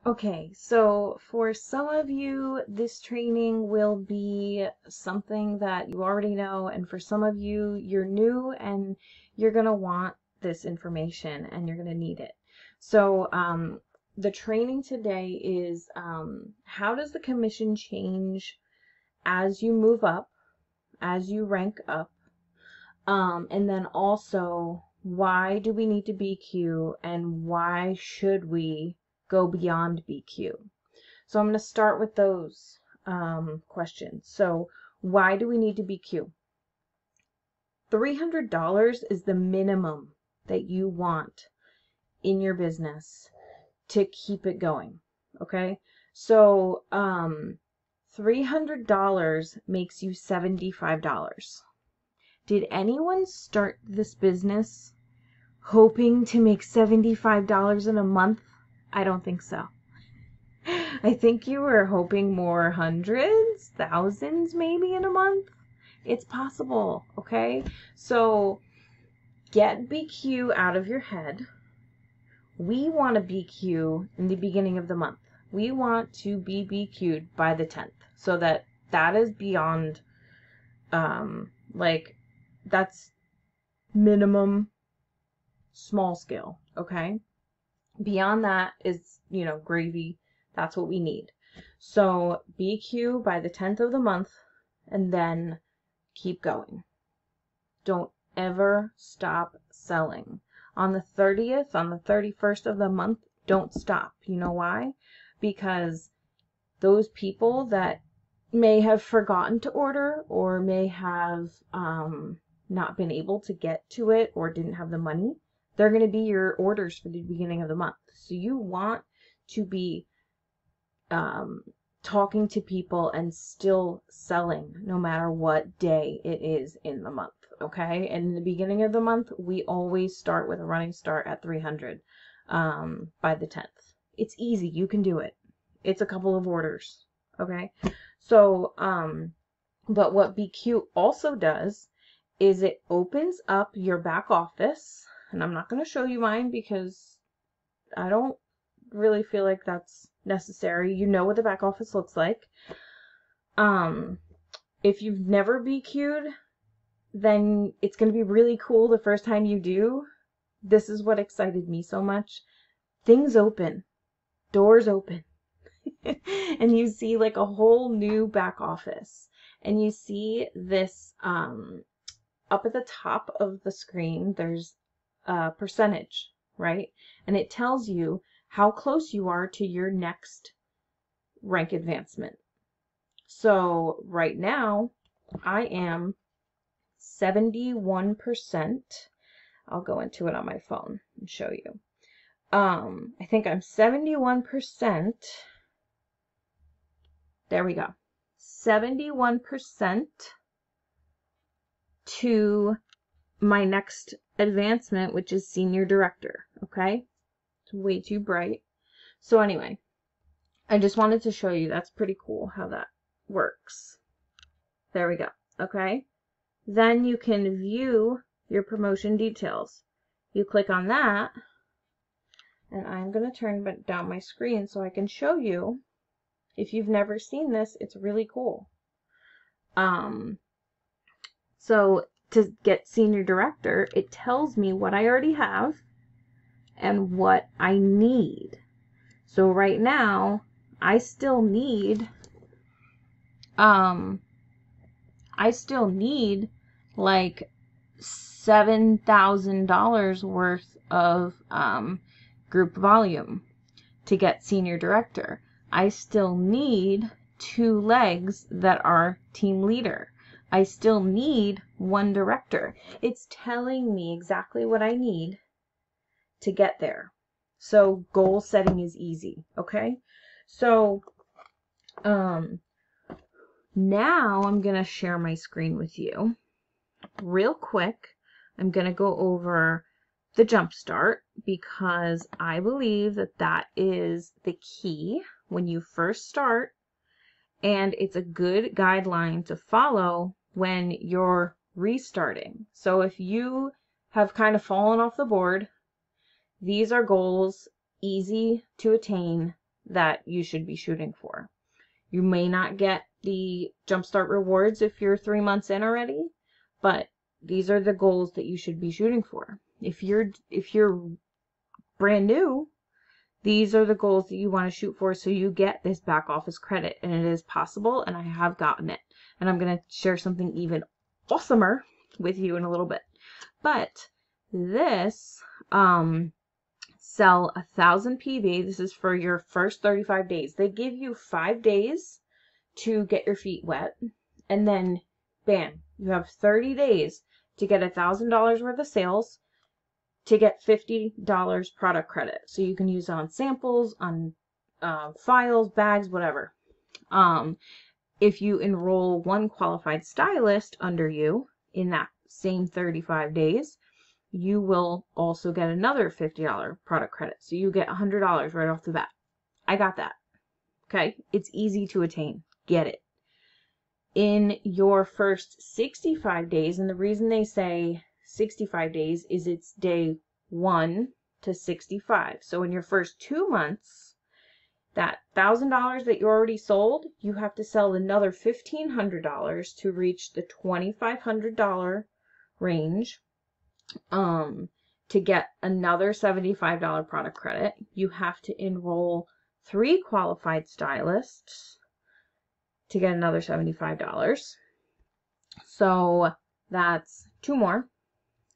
Okay, so for some of you, this training will be something that you already know, and for some of you, you're new and you're going to want this information and you're going to need it. So, the training today is how does the commission change as you move up, as you rank up, and then also why do we need to BQ and why should we go beyond BQ? So I'm going to start with those questions. So why do we need to BQ? $300 is the minimum that you want in your business to keep it going. Okay. So $300 makes you $75. Did anyone start this business hoping to make $75 in a month? I don't think so. I think you were hoping more hundreds, thousands maybe in a month. It's possible, okay? So get BQ out of your head. We want to BQ in the beginning of the month. We want to be BQ'd by the 10th so that is beyond, like, that's minimum small scale, okay? Beyond that is, gravy. That's what we need. So BQ by the 10th of the month and then keep going. Don't ever stop selling. On the 30th, on the 31st of the month, don't stop. You know why? Because those people that may have forgotten to order or may have not been able to get to it or didn't have the money, they're going to be your orders for the beginning of the month. So you want to be talking to people and still selling no matter what day it is in the month, okay? And in the beginning of the month, we always start with a running start at 300 by the 10th. It's easy. You can do it. It's a couple of orders, okay? So, but what BQ also does is it opens up your back office, and I'm not going to show you mine because I don't really feel like that's necessary. You know what the back office looks like. If you've never BQ'd, then it's going to be really cool the first time you do. This is what excited me so much. Things open. Doors open. And you see like a whole new back office. And you see this, up at the top of the screen, there's a percentage, right? And it tells you how close you are to your next rank advancement. So right now, I am 71%. I'll go into it on my phone and show you. I think I'm 71%. There we go. 71% to my next advancement, which is senior director. Okay? It's way too bright. So anyway, I just wanted to show you. That's pretty cool how that works. There we go. Okay? Then you can view your promotion details. You click on that, and I'm going to turn down my screen so I can show you. If you've never seen this, it's really cool. So to get senior director, it tells me what I already have and what I need. So right now, I still need like $7,000 worth of group volume to get senior director. I still need 2 legs that are team leader. I still need 1 director. It's telling me exactly what I need to get there. So goal setting is easy, okay? So now I'm going to share my screen with you. Real quick, I'm going to go over the jump start because I believe that is the key when you first start, and it's a good guideline to follow when you're restarting. So if you have kind of fallen off the board, these are goals, easy to attain, that you should be shooting for. You may not get the Jumpstart rewards if you're 3 months in already, but these are the goals that you should be shooting for. If you're brand new, these are the goals that you want to shoot for so you get this back office credit. And it is possible, and I have gotten it. And I'm going to share something even awesomer with you in a little bit. But this, sell 1,000 PV. This is for your first 35 days. They give you 5 days to get your feet wet. And then, bam, you have 30 days to get $1,000 worth of sales to get $50 product credit. So you can use it on samples, on files, bags, whatever. If you enroll one qualified stylist under you in that same 35 days, you will also get another $50 product credit. So you get $100 right off the bat. I got that. Okay? It's easy to attain. Get it. In your first 65 days, and the reason they say 65 days is it's day 1 to 65. So in your first 2 months, that $1,000 that you already sold, you have to sell another $1,500 to reach the $2,500 range. To get another $75 product credit. You have to enroll 3 qualified stylists to get another $75. So that's 2 more.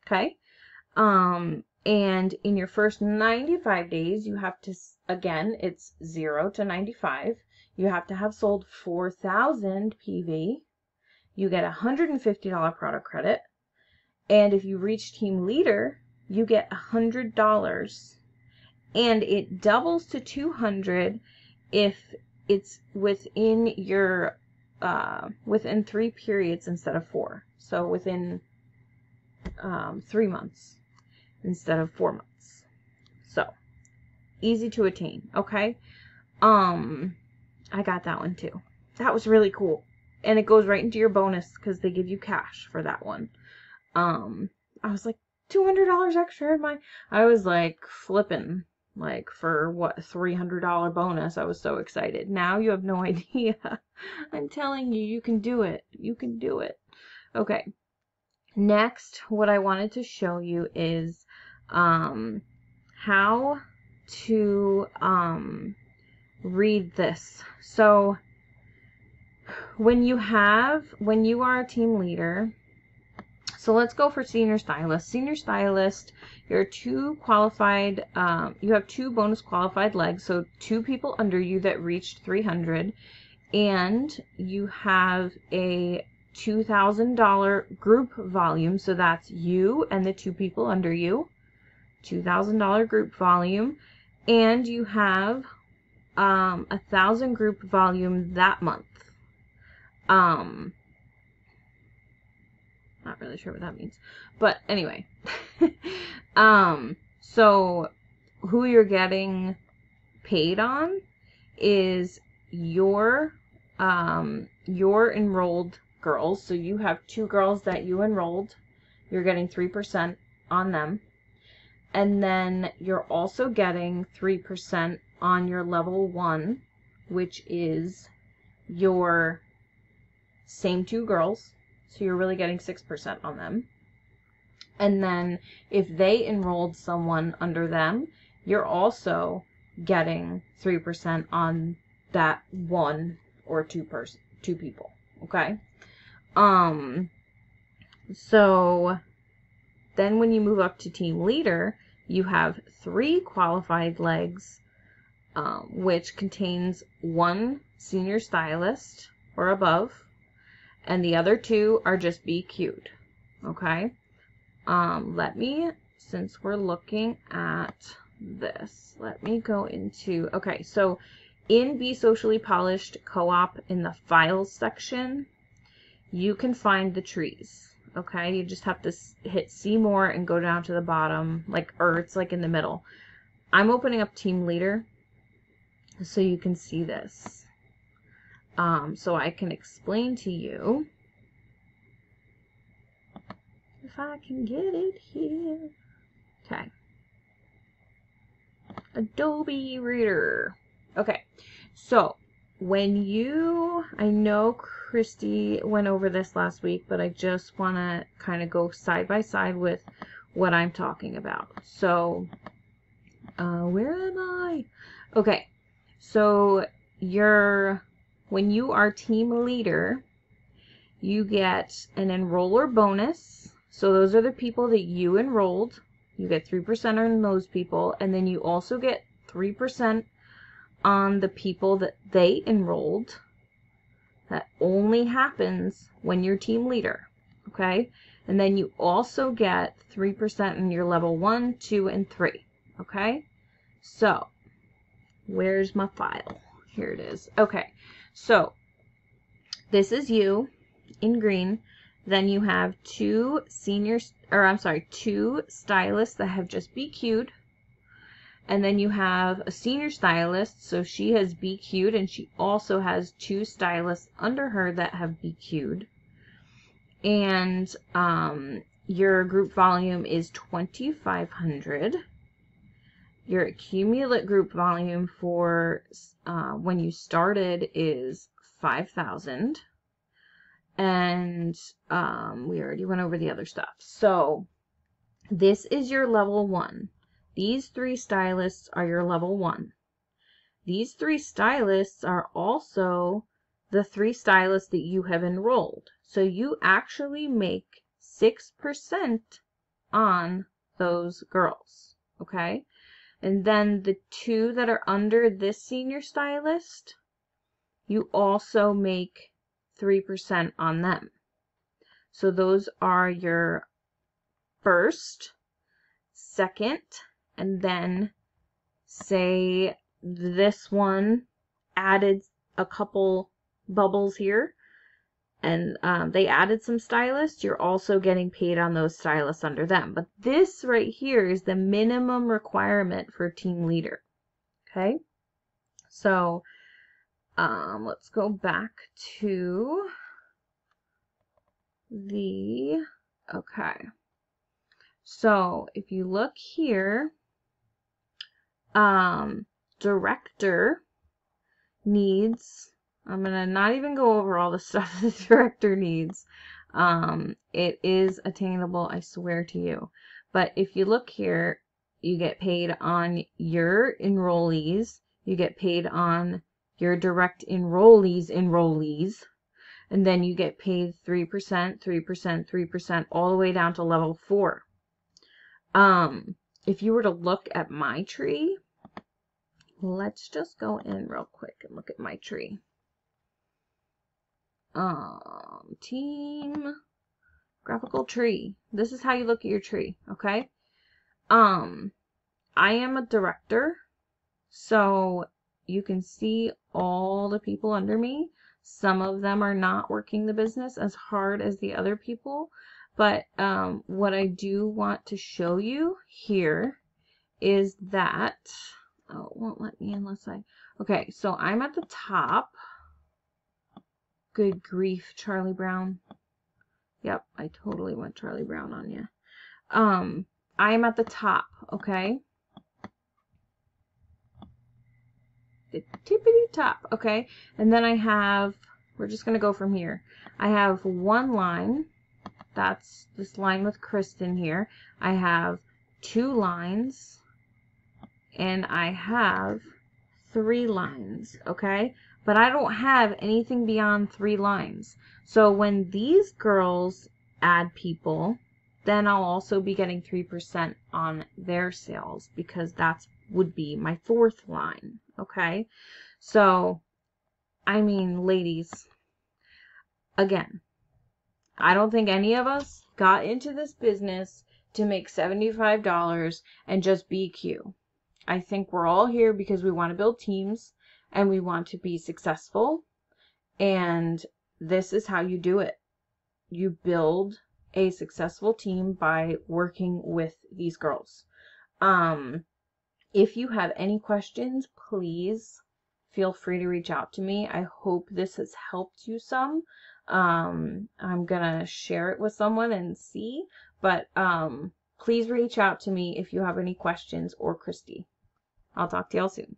Okay. And in your first 95 days, you have to, again, it's 0 to 95. You have to have sold 4,000 PV. You get a $150 product credit. And if you reach team leader, you get $100. And it doubles to $200 if it's within your, within 3 periods instead of 4. So within 3 months instead of 4 months. So easy to attain. Okay. I got that one too. That was really cool. And it goes right into your bonus because they give you cash for that one. I was like, $200 extra in my, I was like flipping, like for what, $300 bonus. I was so excited. Now you have no idea. I'm telling you, you can do it. You can do it. Okay. Next, what I wanted to show you is, how to, read this. So when you are a team leader, so let's go for senior stylist. Senior stylist, you're 2 qualified, you have 2 bonus qualified legs, so 2 people under you that reached 300, and you have a $2,000 group volume, so that's you and the 2 people under you, $2,000 group volume, and you have 1,000 group volume that month. Not really sure what that means, but anyway. So who you're getting paid on is your enrolled girls. So you have 2 girls that you enrolled. You're getting 3% on them. And then you're also getting 3% on your level 1, which is your same 2 girls. So you're really getting 6% on them. And then if they enrolled someone under them, you're also getting 3% on that 1 or 2 people. Okay. So then when you move up to team leader, you have 3 qualified legs, which contains 1 senior stylist or above, and the other 2 are just BQ'd. Okay. Since we're looking at this, let me go into, okay, so in Be Socially Polished Co-op, in the files section, you can find the trees. Okay, you just have to hit see more and go down to the bottom, or it's like in the middle. I'm opening up team leader so you can see this. So I can explain to you, if I can get it here. Okay. Adobe Reader. Okay, so I know Christy went over this last week, but I just want to kind of go side by side with what I'm talking about. So, where am I? Okay, so when you are team leader, you get an enroller bonus. So those are the people that you enrolled. You get 3% on those people, and then you also get 3% on the people that they enrolled. That only happens when you're team leader, okay? And then you also get 3% in your level 1, 2, and 3, okay? So, where's my file? Here it is. Okay, so this is you in green. Then you have two stylists that have just BQ'd. And then you have a senior stylist, so she has BQ'd, and she also has 2 stylists under her that have BQ'd. And your group volume is 2,500. Your accumulate group volume for when you started is 5,000. And we already went over the other stuff. So this is your level 1. These 3 stylists are your level 1. These 3 stylists are also the 3 stylists that you have enrolled. So you actually make 6% on those girls, okay? And then the 2 that are under this senior stylist, you also make 3% on them. So those are your first, second, and then say this one added a couple bubbles here, and they added some stylists, you're also getting paid on those stylists under them. But this right here is the minimum requirement for team leader. Okay, so let's go back to okay. So if you look here, director needs, I'm gonna not even go over all the stuff the director needs. It is attainable, I swear to you. But if you look here, you get paid on your enrollees, you get paid on your direct enrollees, and then you get paid 3%, 3%, 3%, all the way down to level 4. If you were to look at my tree, let's just go in real quick and look at my tree. Team graphical tree. This is how you look at your tree, okay? I am a director, so you can see all the people under me. Some of them are not working the business as hard as the other people, but what I do want to show you here is that, oh, it won't let me unless okay, so I'm at the top. Good grief, Charlie Brown. Yep, I totally went Charlie Brown on you. I am at the top, okay? The tippity top, okay? And then I have, we're just going to go from here. I have 1 line. That's this line with Kristen here. I have 2 lines. And I have 3 lines, okay? But I don't have anything beyond 3 lines. So when these girls add people, then I'll also be getting 3% on their sales, because that would be my 4th line, okay? So, I mean, ladies, again, I don't think any of us got into this business to make $75 and just BQ. I think we're all here because we want to build teams and we want to be successful, and this is how you do it. You build a successful team by working with these girls. If you have any questions, please feel free to reach out to me. I hope this has helped you some. I'm gonna share it with someone and see, but please reach out to me if you have any questions, or Christy. I'll talk to y'all soon.